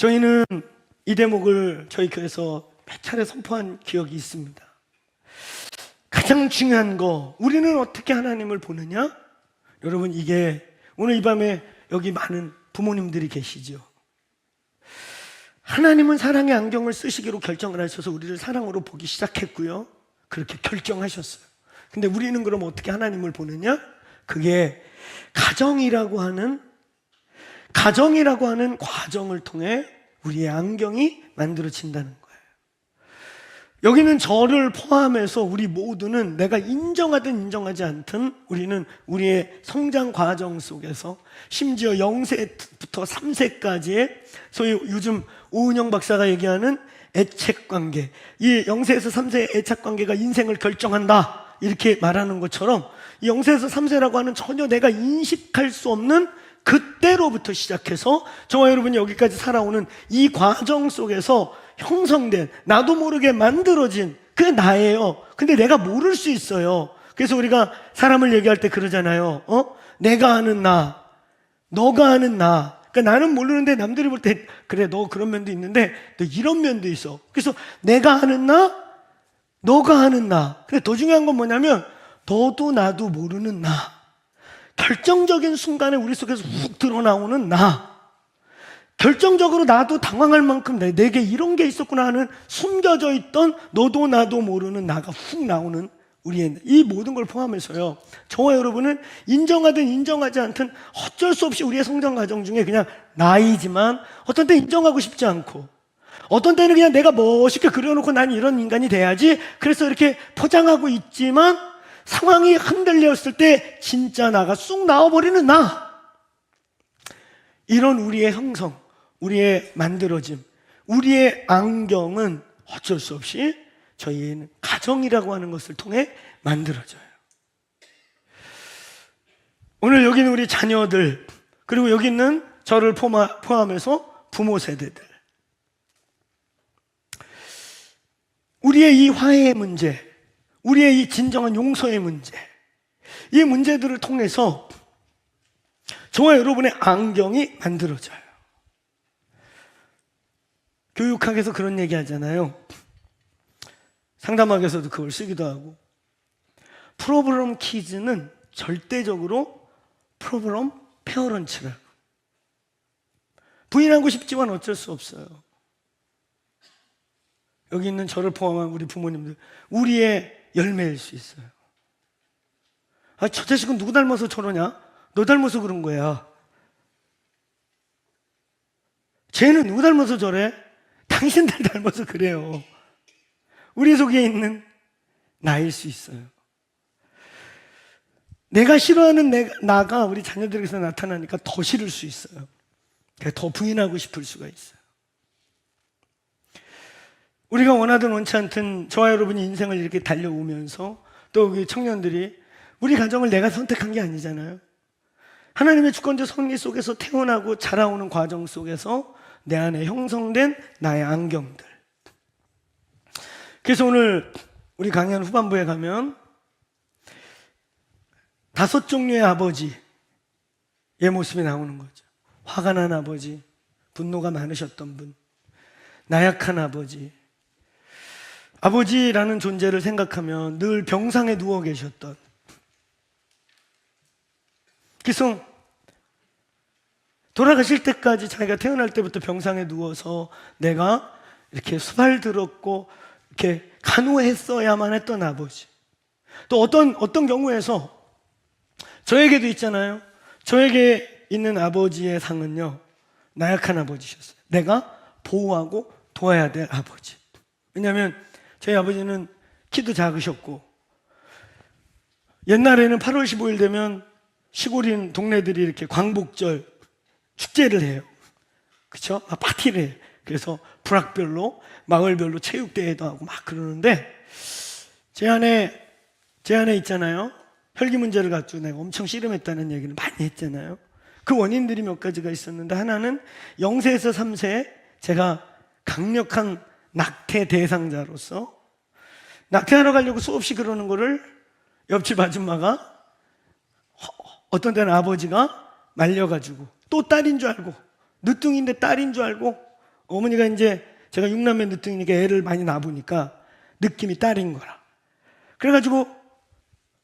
저희는 이 대목을 저희 교회에서 몇 차례 선포한 기억이 있습니다. 가장 중요한 거, 우리는 어떻게 하나님을 보느냐? 여러분, 이게 오늘 이 밤에 여기 많은 부모님들이 계시죠. 하나님은 사랑의 안경을 쓰시기로 결정을 하셔서 우리를 사랑으로 보기 시작했고요, 그렇게 결정하셨어요. 근데 우리는 그럼 어떻게 하나님을 보느냐? 그게 가정이라고 하는 과정을 통해 우리의 안경이 만들어진다는 거예요. 여기는 저를 포함해서 우리 모두는 내가 인정하든 인정하지 않든 우리는 우리의 성장 과정 속에서 심지어 0세부터 3세까지의 소위 요즘 오은영 박사가 얘기하는 애착관계, 이 0세에서 3세의 애착관계가 인생을 결정한다 이렇게 말하는 것처럼 이 0세에서 3세라고 하는 전혀 내가 인식할 수 없는 그때로부터 시작해서 저와 여러분이 여기까지 살아오는 이 과정 속에서 형성된, 나도 모르게 만들어진 그게 나예요. 근데 내가 모를 수 있어요. 그래서 우리가 사람을 얘기할 때 그러잖아요. 내가 아는 나, 너가 아는 나. 그러니까 나는 모르는데 남들이 볼 때 그래, 너 그런 면도 있는데 너 이런 면도 있어. 그래서 내가 아는 나, 너가 아는 나. 근데 더 중요한 건 뭐냐면 너도 나도 모르는 나. 결정적인 순간에 우리 속에서 훅 드러나오는 나. 결정적으로 나도 당황할 만큼 내게 이런 게 있었구나 하는 숨겨져 있던 너도 나도 모르는 나가 훅 나오는 우리의 이 모든 걸 포함해서요, 저와 여러분은 인정하든 인정하지 않든 어쩔 수 없이 우리의 성장 과정 중에 그냥 나이지만 어떤 때 인정하고 싶지 않고 어떤 때는 그냥 내가 멋있게 그려놓고 난 이런 인간이 돼야지 그래서 이렇게 포장하고 있지만 상황이 흔들렸을 때 진짜 나가 쑥 나와버리는 나. 이런 우리의 형성, 우리의 만들어짐, 우리의 안경은 어쩔 수 없이 저희는 가정이라고 하는 것을 통해 만들어져요. 오늘 여기 있는 우리 자녀들, 그리고 여기 있는 저를 포함해서 부모 세대들, 우리의 이 화해의 문제, 우리의 이 진정한 용서의 문제, 이 문제들을 통해서 저와 여러분의 안경이 만들어져요. 교육학에서 그런 얘기 하잖아요. 상담학에서도 그걸 쓰기도 하고, 프로블럼 키즈는 절대적으로 프로블럼 페어런츠라고. 부인하고 싶지만 어쩔 수 없어요. 여기 있는 저를 포함한 우리 부모님들, 우리의 열매일 수 있어요. 아, 저 자식은 누구 닮아서 저러냐? 너 닮아서 그런 거야. 쟤는 누구 닮아서 저래? 당신들 닮아서 그래요. 우리 속에 있는 나일 수 있어요. 내가 싫어하는 나가 우리 자녀들에게서 나타나니까 더 싫을 수 있어요. 더 부인하고 싶을 수가 있어요. 우리가 원하든 원치 않든 저와 여러분이 인생을 이렇게 달려오면서 또 우리 청년들이 우리 가정을 내가 선택한 게 아니잖아요. 하나님의 주권적 섭리 속에서 태어나고 자라오는 과정 속에서 내 안에 형성된 나의 안경들. 그래서 오늘 우리 강연 후반부에 가면 5종류의 아버지의 모습이 나오는 거죠. 화가 난 아버지, 분노가 많으셨던 분, 나약한 아버지. 아버지라는 존재를 생각하면 늘 병상에 누워 계셨던, 그래서 돌아가실 때까지 자기가 태어날 때부터 병상에 누워서 내가 이렇게 수발 들었고 이렇게 간호했어야만 했던 아버지. 또 어떤 경우에서 저에게도 있잖아요. 저에게 있는 아버지의 상은요, 나약한 아버지셨어요. 내가 보호하고 도와야 될 아버지. 왜냐하면 저희 아버지는 키도 작으셨고, 옛날에는 8월 15일 되면 시골인 동네들이 이렇게 광복절 축제를 해요. 그쵸? 파티를 해요. 그래서 부락별로, 마을별로 체육대회도 하고 막 그러는데, 제 안에 있잖아요. 혈기 문제를 가지고 내가 엄청 씨름했다는 얘기를 많이 했잖아요. 그 원인들이 몇 가지가 있었는데, 하나는 0세에서 3세에 제가 강력한 낙태 대상자로서 낙태하러 가려고 수없이 그러는 거를 옆집 아줌마가, 어떤 때는 아버지가 말려가지고 또 딸인 줄 알고, 늦둥이인데 딸인 줄 알고 어머니가 이제 제가 6남매 늦둥이니까 애를 많이 낳아보니까 느낌이 딸인 거라. 그래가지고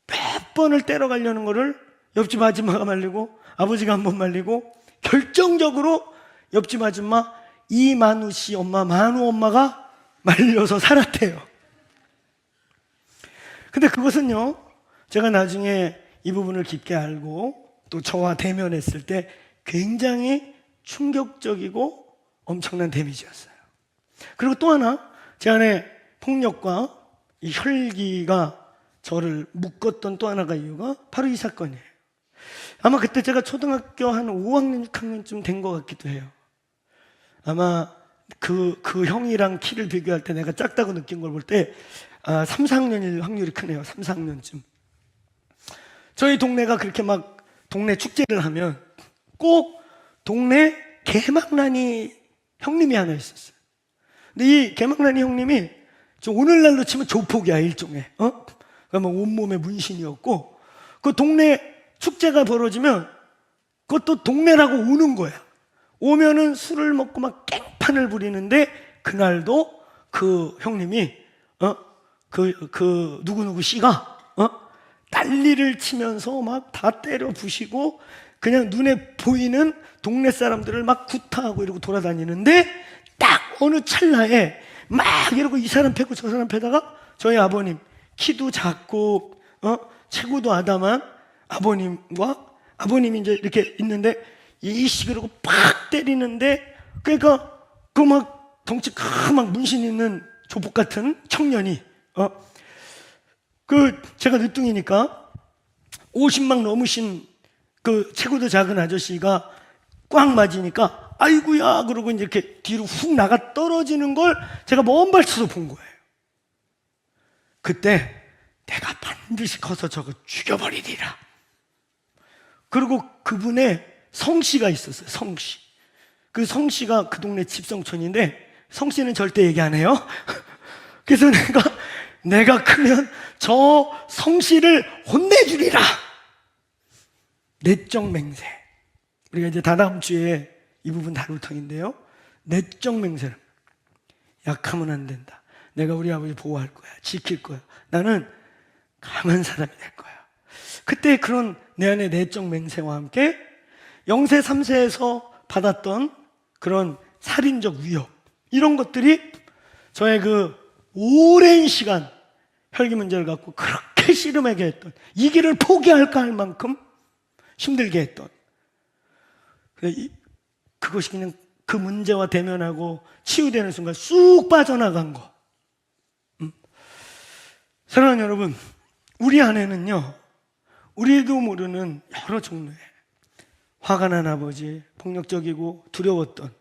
몇 번을 때려가려는 거를 옆집 아줌마가 말리고 아버지가 한 번 말리고 결정적으로 옆집 아줌마 이만우 씨 엄마, 만우 엄마가 말려서 살았대요. 근데 그것은요, 제가 나중에 이 부분을 깊게 알고 또 저와 대면했을 때 굉장히 충격적이고 엄청난 데미지였어요. 그리고 또 하나, 제 안에 폭력과 이 혈기가 저를 묶었던 또 하나가 이유가 바로 이 사건이에요. 아마 그때 제가 초등학교 한 5학년, 6학년쯤 된 것 같기도 해요. 아마 그 형이랑 키를 비교할 때 내가 작다고 느낀 걸 볼 때 3, 4학년일 확률이 크네요. 3, 4학년쯤. 저희 동네가 그렇게 막 동네 축제를 하면 꼭 동네 개망나니 형님이 하나 있었어요. 근데 이 개망나니 형님이 오늘날로 치면 조폭이야, 일종의. 그러면 온몸에 문신이었고, 그 동네 축제가 벌어지면 그것도 동네라고 오는 거야. 오면은 술을 먹고 막 깽판을 부리는데, 그날도 그 형님이 누구누구 씨가 난리를 치면서 막 다 때려 부시고 그냥 눈에 보이는 동네 사람들을 막 구타하고 이러고 돌아다니는데, 딱 어느 찰나에 막 이러고 이 사람 패고 저 사람 패다가 저희 아버님, 키도 작고 체구도 아담한 아버님이 이제 이렇게 있는데 이씨 그러고 팍 때리는데, 그러니까 그 막 덩치 막 문신 있는 조폭 같은 청년이 제가 늦둥이니까 50막 넘으신 그 체구도 작은 아저씨가 꽉 맞으니까 아이고야 그러고 이제 이렇게 뒤로 훅 나가 떨어지는 걸 제가 먼 발쳐서 본 거예요. 그때 내가 반드시 커서 저거 죽여버리리라. 그리고 그분의 성씨가 있었어요. 성씨. 그 성씨가 그 동네 집성촌인데 성씨는 절대 얘기 안 해요. 그래서 내가 크면 저 성씨를 혼내주리라. 내적 맹세. 우리가 이제 다다음 주에 이 부분 다룰 터인데요. 내적 맹세를. 약하면 안 된다. 내가 우리 아버지 보호할 거야. 지킬 거야. 나는 강한 사람이 될 거야. 그때 그런 내 안의 내적 맹세와 함께 0세, 3세에서 받았던 그런 살인적 위협, 이런 것들이 저의 그 오랜 시간 혈기 문제를 갖고 그렇게 씨름하게 했던, 이 길을 포기할까 할 만큼 힘들게 했던, 그것이 그냥 그 문제와 대면하고 치유되는 순간 쑥 빠져나간 거. 사랑하는 여러분, 우리 안에는요, 우리도 모르는 여러 종류의 화가 난 아버지, 폭력적이고 두려웠던,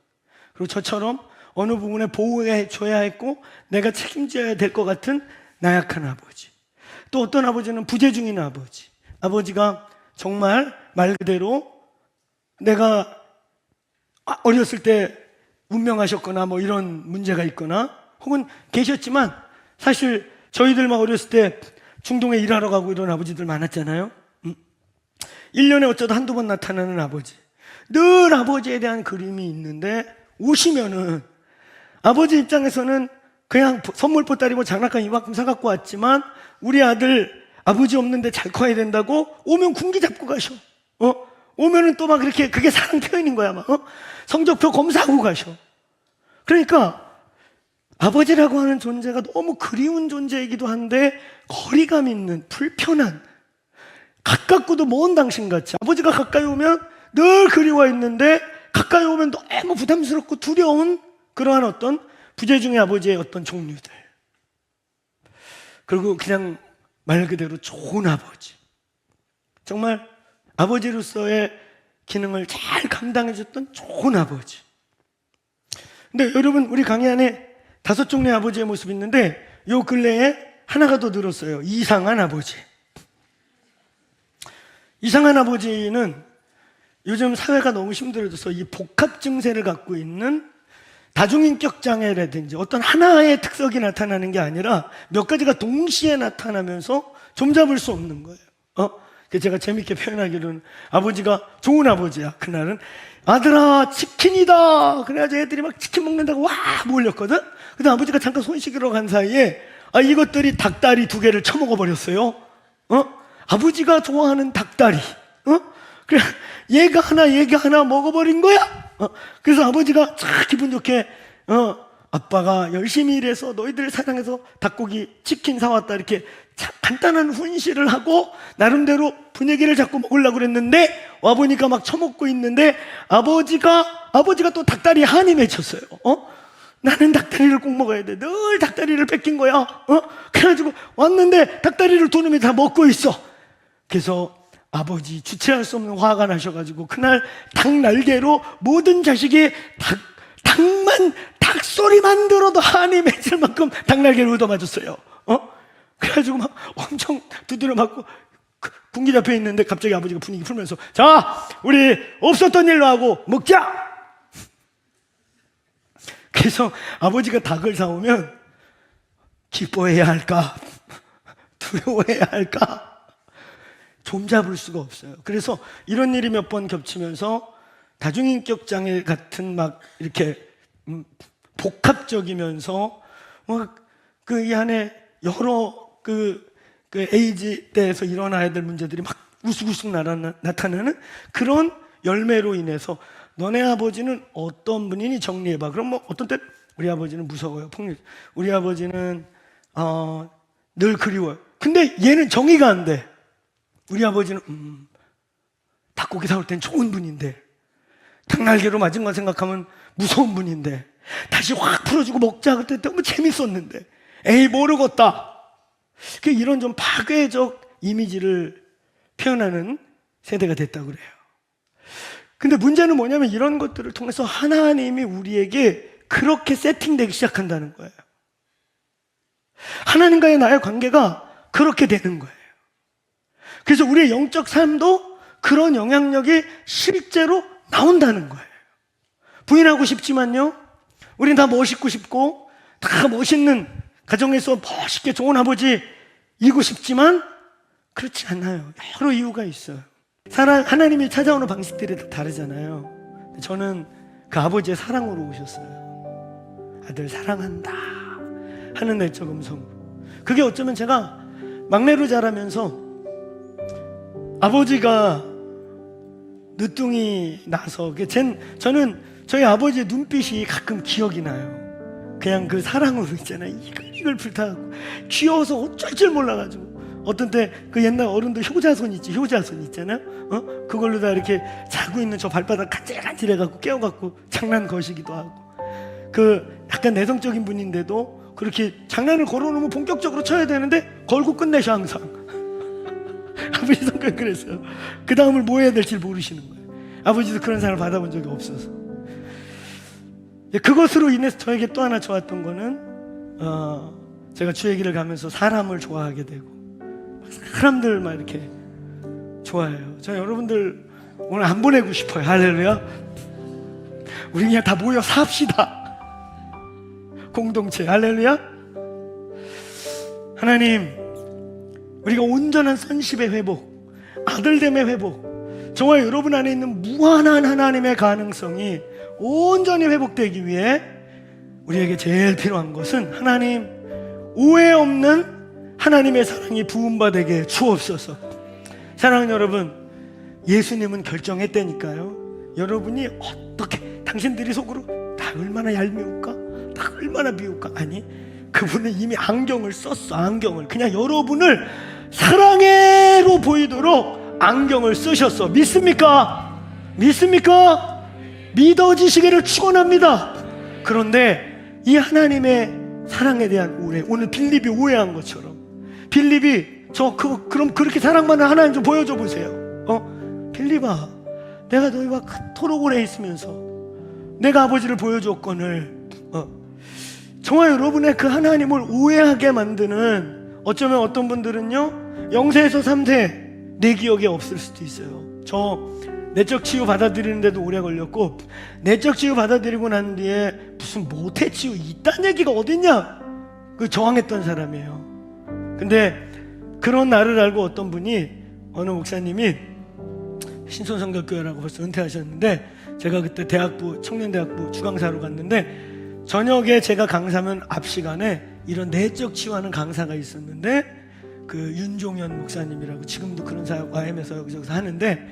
그리고 저처럼 어느 부분에 보호해줘야 했고 내가 책임져야 될 것 같은 나약한 아버지, 또 어떤 아버지는 부재중인 아버지, 아버지가 정말 말 그대로 내가 어렸을 때 운명하셨거나 뭐 이런 문제가 있거나 혹은 계셨지만, 사실 저희들만 어렸을 때 중동에 일하러 가고 이런 아버지들 많았잖아요. 1년에 어쩌다 한두 번 나타나는 아버지, 늘 아버지에 대한 그림이 있는데 오시면은 아버지 입장에서는 그냥 선물 보따리 뭐 장난감 이만큼 사갖고 왔지만 우리 아들 아버지 없는데 잘 커야 된다고 오면 군기 잡고 가셔. 오면은 또 막 이렇게, 그게 사랑 표현인 거야. 막 성적표 검사하고 가셔. 그러니까 아버지라고 하는 존재가 너무 그리운 존재이기도 한데 거리감 있는, 불편한, 가깝고도 먼 당신같이, 아버지가 가까이 오면 늘 그리워 있는데 가까이 오면 너무 부담스럽고 두려운 그러한 어떤 부재중의 아버지의 어떤 종류들. 그리고 그냥 말 그대로 좋은 아버지, 정말 아버지로서의 기능을 잘 감당해줬던 좋은 아버지. 근데 여러분, 우리 강의 안에 5종류의 아버지의 모습이 있는데 요 근래에 하나가 더 늘었어요. 이상한 아버지. 이상한 아버지는 요즘 사회가 너무 힘들어져서 이 복합 증세를 갖고 있는 다중인격 장애라든지 어떤 하나의 특성이 나타나는 게 아니라 몇 가지가 동시에 나타나면서 좀 잡을 수 없는 거예요. 제가 재밌게 표현하기로는 아버지가 좋은 아버지야. 그날은 아들아 치킨이다. 그래가지고 애들이 막 치킨 먹는다고 와 몰렸거든. 근데 아버지가 잠깐 손 씻으러 간 사이에 이것들이 닭다리 2개를 처먹어 버렸어요. 아버지가 좋아하는 닭다리. 그래 얘가 하나 먹어버린 거야. 그래서 아버지가 참 기분 좋게 아빠가 열심히 일해서 너희들 사랑해서 닭고기 치킨 사왔다 이렇게 참 간단한 훈시를 하고 나름대로 분위기를 잡고 먹으려고 그랬는데 와보니까 막 처먹고 있는데 아버지가 또 닭다리 한이 맺혔어요. 나는 닭다리를 꼭 먹어야 돼. 늘 닭다리를 뺏긴 거야. 그래가지고 왔는데 닭다리를 두 놈이 다 먹고 있어. 그래서 아버지 주체할 수 없는 화가 나셔가지고 그날 닭 날개로 모든 자식이 닭 소리만 들어도 한이 맺을 만큼 닭 날개를 얻어맞았어요. 그래가지고 막 엄청 두드려 맞고 군기 잡혀 있는데 갑자기 아버지가 분위기 풀면서 자 우리 없었던 일로 하고 먹자. 그래서 아버지가 닭을 사오면 기뻐해야 할까 두려워해야 할까 좀 잡을 수가 없어요. 그래서 이런 일이 몇 번 겹치면서 다중인격 장애 같은 막 이렇게 복합적이면서 그 이 안에 여러 그 에이즈 때에서 일어나야 될 문제들이 막 우스우스 나타나는 그런 열매로 인해서 너네 아버지는 어떤 분이니 정리해봐. 그럼 뭐 어떤 때 우리 아버지는 무서워요. 폭력. 우리 아버지는 늘 그리워요. 근데 얘는 정의가 안 돼. 우리 아버지는 닭고기 사올 땐 좋은 분인데 닭날개로 맞은 거 생각하면 무서운 분인데 다시 확 풀어주고 먹자 그때 너무 재밌었는데 에이 모르겠다. 이런 좀 파괴적 이미지를 표현하는 세대가 됐다고 그래요. 근데 문제는 뭐냐면 이런 것들을 통해서 하나님이 우리에게 그렇게 세팅되기 시작한다는 거예요. 하나님과의 나의 관계가 그렇게 되는 거예요. 그래서 우리의 영적 삶도 그런 영향력이 실제로 나온다는 거예요. 부인하고 싶지만요, 우린 다 멋있고 싶고 다 멋있는 가정에서 멋있게 좋은 아버지이고 싶지만 그렇지 않아요. 여러 이유가 있어요. 하나님이 찾아오는 방식들이 다 다르잖아요. 저는 그 아버지의 사랑으로 오셨어요. 아들 사랑한다 하는 내적 음성으로. 그게 어쩌면 제가 막내로 자라면서 아버지가 늦둥이 나서 저는 저희 아버지의 눈빛이 가끔 기억이 나요. 그냥 그 사랑으로 있잖아요. 이걸 불타고 귀여워서 어쩔 줄 몰라가지고 어떤 때 그 옛날 어른들 효자손 있잖아요. 그걸로 다 이렇게 자고 있는 저 발바닥 간질간질해갖고 깨워갖고 장난 거시기도 하고 그 약간 내성적인 분인데도 그렇게 장난을 걸어놓으면 본격적으로 쳐야 되는데 걸고 끝내셔 항상. 아버지 성격 그랬어요. 그 다음을 뭐 해야 될지 모르시는 거예요. 아버지도 그런 사람을 받아본 적이 없어서. 그것으로 인해서 저에게 또 하나 좋았던 거는 제가 주의 길을 가면서 사람을 좋아하게 되고 사람들 막 이렇게 좋아해요. 저 여러분들 오늘 안 보내고 싶어요. 할렐루야. 우리 그냥 다 모여 삽시다. 공동체. 할렐루야. 하나님, 우리가 온전한 선십의 회복, 아들됨의 회복, 저와 여러분 안에 있는 무한한 하나님의 가능성이 온전히 회복되기 위해 우리에게 제일 필요한 것은 하나님 오해 없는 하나님의 사랑이 부음받게 주옵소서. 사랑하는 여러분, 예수님은 결정했다니까요. 여러분이 어떻게 당신들이 속으로 나 얼마나 얄미울까? 나 얼마나 미울까? 아니, 그분은 이미 안경을 썼어. 안경을 그냥 여러분을 사랑해로 보이도록 안경을 쓰셨어. 믿습니까? 믿습니까? 믿어지시기를 축원합니다. 그런데 이 하나님의 사랑에 대한 오해, 오늘 빌립이 오해한 것처럼 빌립이 그럼 그렇게 사랑받는 하나님 좀 보여줘 보세요. 빌립아, 내가 너희와 그토록 오래 있으면서 내가 아버지를 보여줬거늘 저와 여러분의 그 하나님을 오해하게 만드는, 어쩌면 어떤 분들은요 0세에서 3세 내 기억에 없을 수도 있어요. 저 내적 치유 받아들이는데도 오래 걸렸고, 내적 치유 받아들이고 난 뒤에 무슨 모태 치유 이딴 얘기가 어딨냐 그 저항했던 사람이에요. 근데 그런 나를 알고 어떤 분이 어느 목사님이 신촌성결교회라고 벌써 은퇴하셨는데, 제가 그때 대학부 청년대학부 주강사로 갔는데 저녁에 제가 강사면 앞 시간에 이런 내적 치유하는 강사가 있었는데, 그 윤종현 목사님이라고 지금도 그런 사역 YM에서 여기저기서 하는데,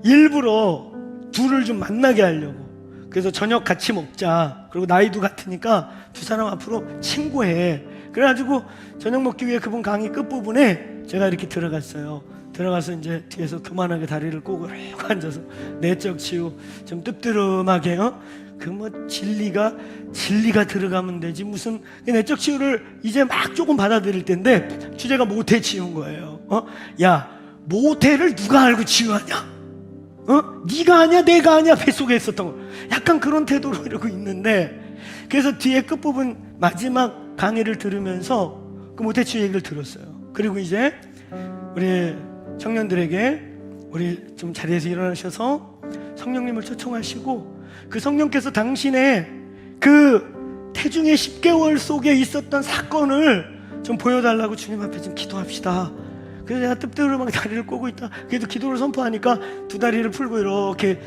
일부러 둘을 좀 만나게 하려고, 그래서 저녁 같이 먹자, 그리고 나이도 같으니까 두 사람 앞으로 친구해, 그래가지고 저녁 먹기 위해 그분 강의 끝부분에 제가 이렇게 들어갔어요. 들어가서 이제 뒤에서 교만하게 다리를 꼬고 이렇게 앉아서 내적 치유 좀 뜨뜨름하게, 그 뭐 진리가 들어가면 되지, 무슨 내적 치유를 이제 막 조금 받아들일 텐데 주제가 모태 치유인 거예요. 야, 모태를 누가 알고 치유하냐? 네가 아냐 내가 아냐, 뱃속에 있었던 거, 약간 그런 태도로 이러고 있는데, 그래서 뒤에 끝부분 마지막 강의를 들으면서 그 모태 치유 얘기를 들었어요. 그리고 이제 우리 청년들에게 우리 좀 자리에서 일어나셔서 성령님을 초청하시고, 그 성령께서 당신의 그 태중의 10개월 속에 있었던 사건을 좀 보여달라고 주님 앞에 좀 기도합시다. 그래서 내가 뜨뜻하게 다리를 꼬고 있다. 그래도 기도를 선포하니까 두 다리를 풀고 이렇게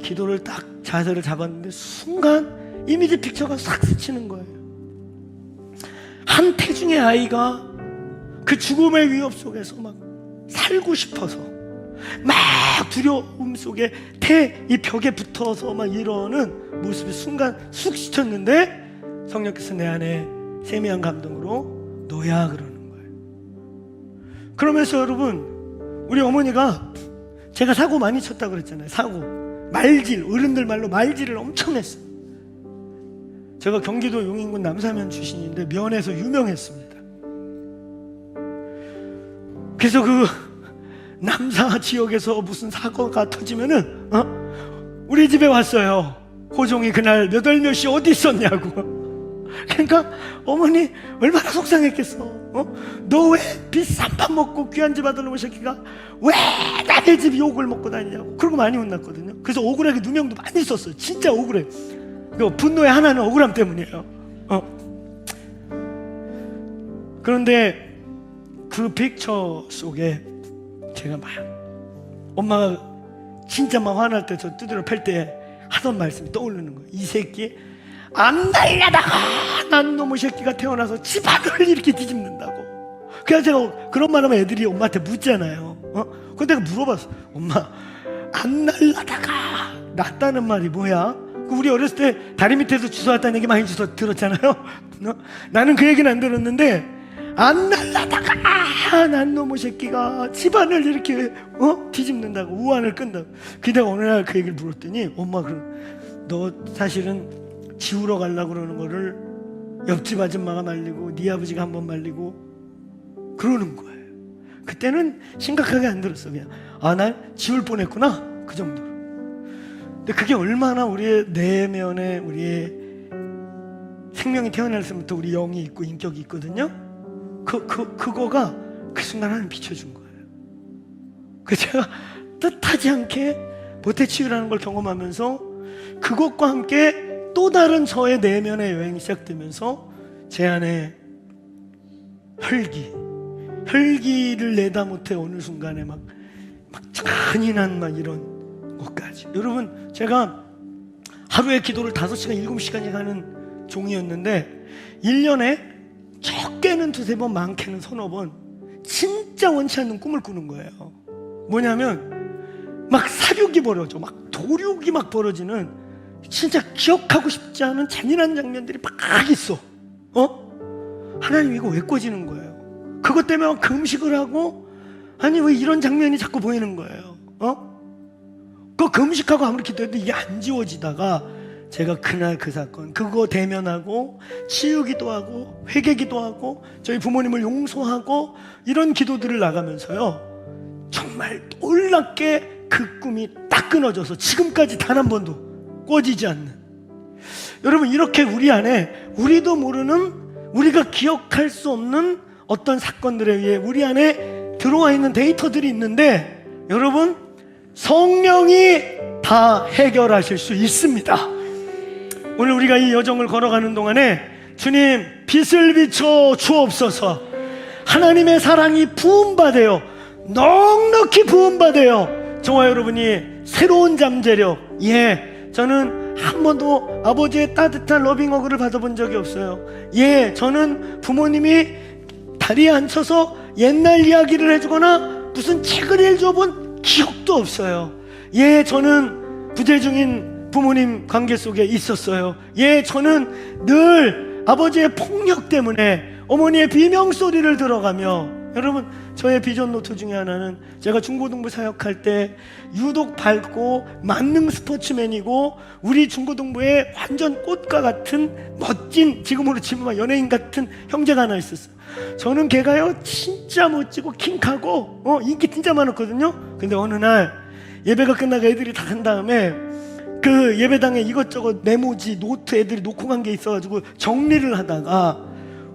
기도를 딱 자세를 잡았는데, 순간 이미지 픽처가 싹 스치는 거예요. 한 태중의 아이가 그 죽음의 위협 속에서 막 살고 싶어서 막 두려움 속에 이 벽에 붙어서 막 이러는 모습이 순간 쑥 스쳤는데, 성령께서 내 안에 세미한 감동으로 너야 그러는 거예요. 그러면서 여러분, 우리 어머니가, 제가 사고 많이 쳤다고 그랬잖아요. 사고, 말질, 어른들 말로 말질을 엄청 했어요. 제가 경기도 용인군 남사면 출신인데 면에서 유명했습니다. 그래서 그 남사 지역에서 무슨 사고가 터지면은 우리 집에 왔어요. 호종이 그날 몇 월 몇 시 어디 있었냐고. 그러니까 어머니 얼마나 속상했겠어. 너 왜 비싼 밥 먹고 귀한 집 아들 놈의 새끼가 왜 남의 집 욕을 먹고 다니냐고. 그러고 많이 혼났거든요. 그래서 억울하게 누명도 많이 썼어요. 진짜 억울해. 그 분노의 하나는 억울함 때문이에요. 그런데 그 픽처 속에 제가 막, 엄마가 진짜 막 화날 때 저 두드려 팰 때 하던 말씀이 떠오르는 거예요. 이 새끼 안 날려다가 난 놈의 새끼가 태어나서 집안을 이렇게 뒤집는다고. 그래서 제가 그런 말 하면 애들이 엄마한테 묻잖아요. 근데 내가 물어봤어. 엄마, 안 날라다가 낫다는 말이 뭐야? 우리 어렸을 때 다리 밑에서 주워왔다는 얘기 많이 들었잖아요. 나는 그 얘기는 안 들었는데, 안 날라다가 난 놈의 새끼가 집안을 이렇게 뒤집는다고, 우환을 끈다고. 그다가 어느 날 그 얘기를 물었더니, 엄마, 그럼 너 사실은 지우러 가려고 그러는 거를 옆집 아줌마가 말리고 네 아버지가 한번 말리고 그러는 거예요. 그때는 심각하게 안 들었어. 그냥 날 지울 뻔했구나, 그 정도로. 근데 그게 얼마나 우리의 내면에, 우리의 생명이 태어날 때부터 우리 영이 있고 인격이 있거든요. 그거가 그 순간 하나님 비춰준 거예요. 그래서 제가 뜻하지 않게 모태치유라는 걸 경험하면서 그것과 함께 또 다른 저의 내면의 여행이 시작되면서 제 안에 혈기를 내다 못해 어느 순간에 막 잔인한 막 이런 것까지. 여러분, 제가 하루에 기도를 5시간 7시간씩 하는 종이었는데 1년에 적게는 2-3번, 많게는 3-4번 진짜 원치 않는 꿈을 꾸는 거예요. 뭐냐면 막 사륙이 벌어져, 막 도륙이 막 벌어지는, 진짜 기억하고 싶지 않은 잔인한 장면들이 막 있어. 하나님 이거 왜 꿔지는 거예요? 그것 때문에 금식을 하고, 아니 왜 이런 장면이 자꾸 보이는 거예요? 그 금식하고 아무리 기도해도 이게 안 지워지다가 제가 그날 그 사건, 그거 대면하고 치유기도 하고 회개기도 하고 저희 부모님을 용서하고 이런 기도들을 나가면서요, 정말 놀랍게 그 꿈이 딱 끊어져서 지금까지 단 한 번도 꿔지지 않는, 여러분, 이렇게 우리 안에 우리도 모르는, 우리가 기억할 수 없는 어떤 사건들에 의해 우리 안에 들어와 있는 데이터들이 있는데, 여러분, 성령이 다 해결하실 수 있습니다. 오늘 우리가 이 여정을 걸어가는 동안에 주님, 빛을 비춰 주옵소서. 하나님의 사랑이 부음받아요. 넉넉히 부음받아요. 저와 여러분이 새로운 잠재력. 저는 한 번도 아버지의 따뜻한 러빙허그를 받아본 적이 없어요. 저는 부모님이 다리에 앉혀서 옛날 이야기를 해주거나 무슨 책을 읽어본 기억도 없어요. 저는 부재중인 부모님 관계 속에 있었어요. 저는 늘 아버지의 폭력 때문에 어머니의 비명소리를 들어가며, 여러분, 저의 비전 노트 중에 하나는 제가 중고등부 사역할 때 유독 밝고 만능 스포츠맨이고 우리 중고등부에 완전 꽃과 같은 멋진, 지금으로 치면 연예인 같은 형제가 하나 있었어요. 저는 걔가요 진짜 멋지고 킹카고 인기 진짜 많았거든요. 근데 어느 날 예배가 끝나고 애들이 다 간 다음에 그 예배당에 이것저것 메모지, 노트 애들이 놓고 간 게 있어가지고 정리를 하다가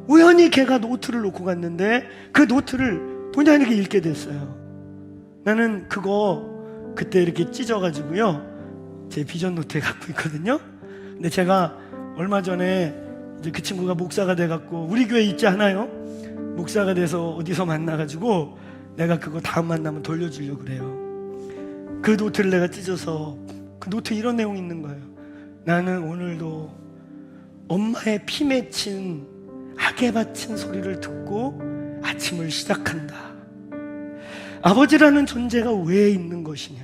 우연히 걔가 노트를 놓고 갔는데 그 노트를 본의 아니게 읽게 됐어요. 나는 그거 그때 이렇게 찢어가지고요 제 비전 노트에 갖고 있거든요. 근데 제가 얼마 전에 이제 그 친구가 목사가 돼갖고 우리 교회 있지 않아요? 목사가 돼서 어디서 만나가지고 내가 그거 다음 만나면 돌려주려고 그래요. 그 노트를 내가 찢어서 그 노트에 이런 내용이 있는 거예요. 나는 오늘도 엄마의 피 맺힌 악에 바친 소리를 듣고 아침을 시작한다. 아버지라는 존재가 왜 있는 것이냐?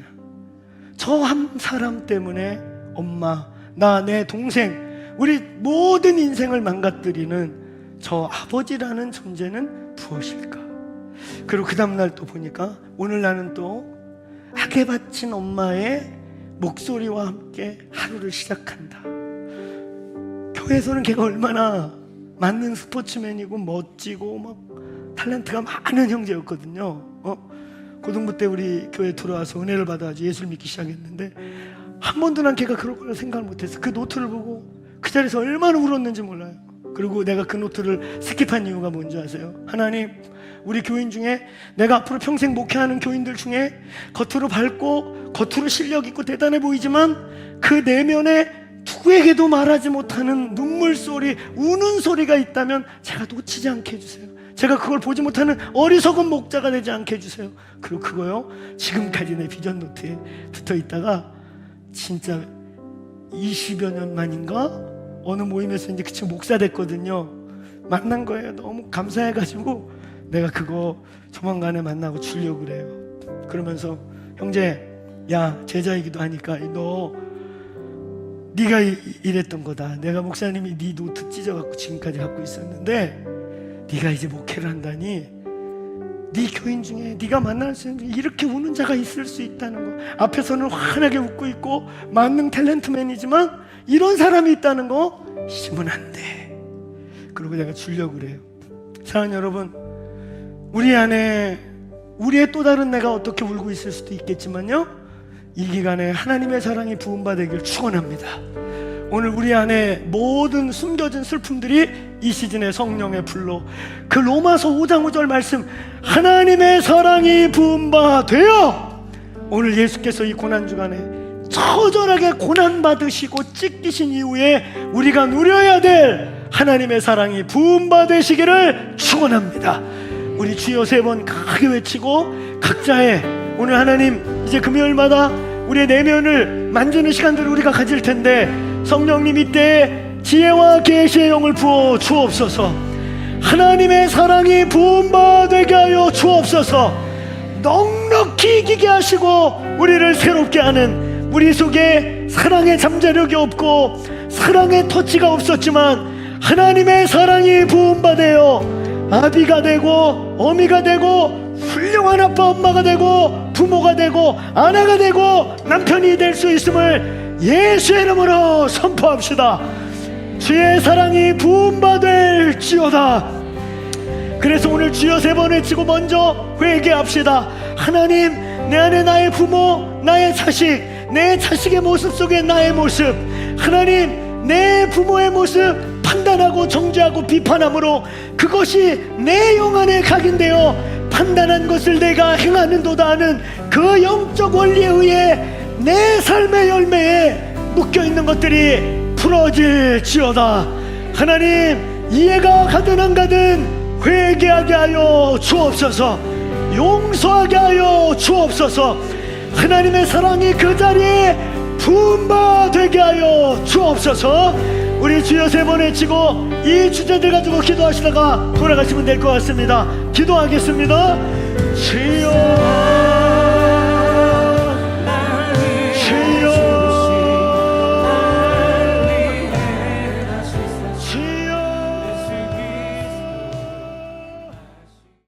저 한 사람 때문에 엄마, 나, 내 동생, 우리 모든 인생을 망가뜨리는 저 아버지라는 존재는 무엇일까? 그리고 그 다음날 또 보니까 오늘 나는 또 악에 바친 엄마의 목소리와 함께 하루를 시작한다. 교회에서는 걔가 얼마나 맞는 스포츠맨이고 멋지고 막 탤런트가 많은 형제였거든요. 고등부 때 우리 교회 들어와서 은혜를 받아가지고 예수를 믿기 시작했는데 한 번도 난 걔가 그럴 거라 생각을 못했어. 그 노트를 보고 그 자리에서 얼마나 울었는지 몰라요. 그리고 내가 그 노트를 스킵한 이유가 뭔지 아세요? 하나님, 우리 교인 중에 내가 앞으로 평생 목회하는 교인들 중에 겉으로 밝고 겉으로 실력 있고 대단해 보이지만 그 내면에 누구에게도 말하지 못하는 눈물 소리, 우는 소리가 있다면 제가 놓치지 않게 해주세요. 제가 그걸 보지 못하는 어리석은 목자가 되지 않게 해주세요. 그리고 그거요, 지금까지 내 비전 노트에 붙어 있다가 진짜 20여 년 만인가 어느 모임에서 이제 그 친구 목사 됐거든요. 만난 거예요. 너무 감사해가지고 내가 그거 조만간에 만나고 주려고 그래요. 그러면서 형제, 야, 제자이기도 하니까 네가 이랬던 거다. 내가 목사님이 네 노트 찢어갖고 지금까지 갖고 있었는데 네가 이제 목회를 한다니 네 교인 중에 네가 만날 수 있는 이렇게 우는 자가 있을 수 있다는 거. 앞에서는 환하게 웃고 있고 만능 탤런트맨이지만 이런 사람이 있다는 거 잊으면 안 돼. 그리고 내가 주려고 그래요. 사랑하는 여러분, 우리 안에 우리의 또 다른 내가 어떻게 울고 있을 수도 있겠지만요, 이 기간에 하나님의 사랑이 부음받기를 축원합니다. 오늘 우리 안에 모든 숨겨진 슬픔들이 이 시즌에 성령의 불로 그 로마서 5장 5절 말씀, 하나님의 사랑이 부음받되어 오늘 예수께서 이 고난주간에 처절하게 고난받으시고 찢기신 이후에 우리가 누려야 될 하나님의 사랑이 부음받으시기를 축원합니다. 우리 주여 3번 크게 외치고 각자의 오늘 하나님 이제 금요일마다 우리의 내면을 만지는 시간들을 우리가 가질 텐데 성령님 이때 지혜와 계시의 영을 부어 주옵소서. 하나님의 사랑이 부음받게 하여 주옵소서. 넉넉히 이기게 하시고 우리를 새롭게 하는, 우리 속에 사랑의 잠재력이 없고 사랑의 터치가 없었지만 하나님의 사랑이 부음받아요 아비가 되고 어미가 되고 훌륭한 아빠 엄마가 되고 부모가 되고 아내가 되고 남편이 될 수 있음을 예수의 이름으로 선포합시다. 주의 사랑이 부음받을지어다. 그래서 오늘 주여 3번 외치고 먼저 회개합시다. 하나님, 내 안에 나의 부모, 나의 자식, 내 자식의 모습 속에 나의 모습, 하나님, 내 부모의 모습 판단하고 정죄하고 비판함으로 그것이 내 영 안에 각인되어 판단한 것을 내가 행하는도다 하는 그 영적 원리에 의해 내 삶의 열매에 묶여있는 것들이 풀어질지어다. 하나님, 이해가 가든 안 가든 회개하게 하여 주옵소서. 용서하게 하여 주옵소서. 하나님의 사랑이 그 자리에 분바되게 하여 주옵소서. 우리 주여 세 번 외치고 이 주제들 가지고 기도하시다가 돌아가시면 될 것 같습니다. 기도하겠습니다. 주여